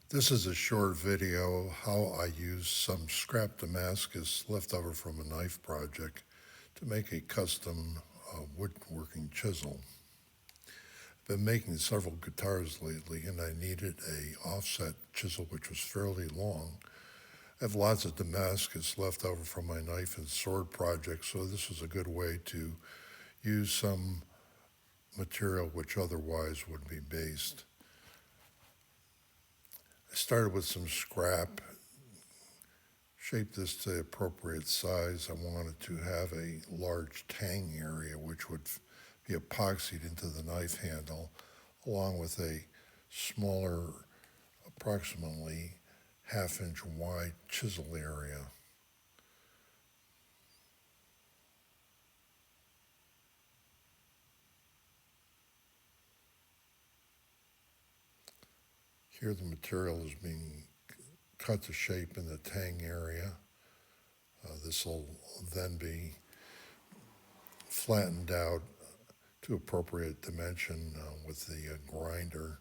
This is a short video how I used some scrap Damascus left over from a knife project to make a custom woodworking chisel. I've been making several guitars lately and I needed a offset chisel which was fairly long. I have lots of Damascus left over from my knife and sword projects, so this was a good way to use some material which otherwise would be based. I started with some scrap, shaped this to the appropriate size. I wanted to have a large tang area which would be epoxied into the knife handle, along with a smaller, approximately half-inch wide chisel area. Here the material is being cut to shape in the tang area. This will then be flattened out to appropriate dimension with the grinder.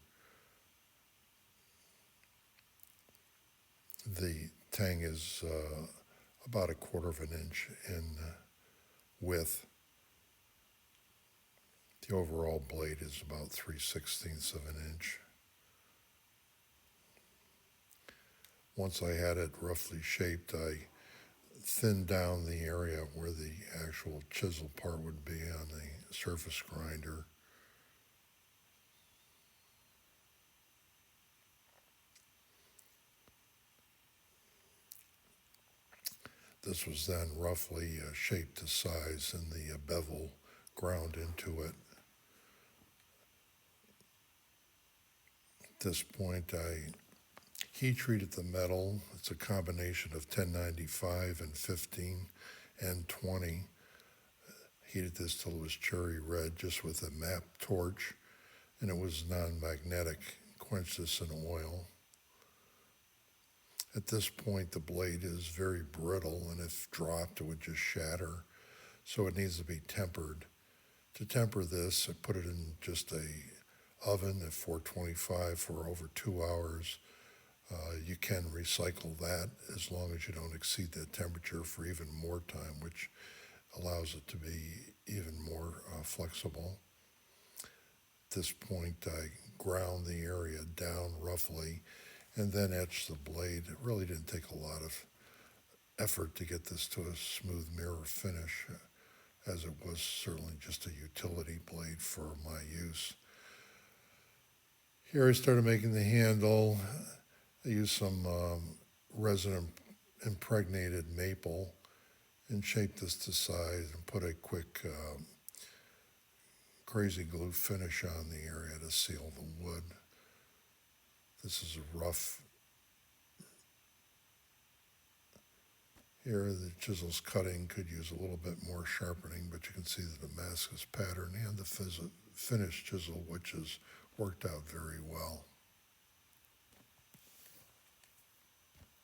The tang is about 1/4 of an inch in width. The overall blade is about 3/16 of an inch. Once I had it roughly shaped, I thinned down the area where the actual chisel part would be on the surface grinder. This was then roughly shaped to size and the bevel ground into it. At this point, I heat treated the metal. It's a combination of 1095 and 15 and 20. Heated this till it was cherry red just with a MAP torch, and it was non-magnetic. Quenched this in oil. At this point, the blade is very brittle, and if dropped, it would just shatter. So it needs to be tempered. To temper this, I put it in just a oven at 425 for over 2 hours. You can recycle that as long as you don't exceed that temperature for even more time, which allows it to be even more flexible. At this point, I ground the area down roughly and then etched the blade. It really didn't take a lot of effort to get this to a smooth mirror finish, as it was certainly just a utility blade for my use. Here I started making the handle. I used some resin impregnated maple and shaped this to size and put a quick crazy glue finish on the area to seal the wood. This is a rough. Here the chisel's cutting could use a little bit more sharpening, but you can see the Damascus pattern and the finished chisel, which has worked out very well.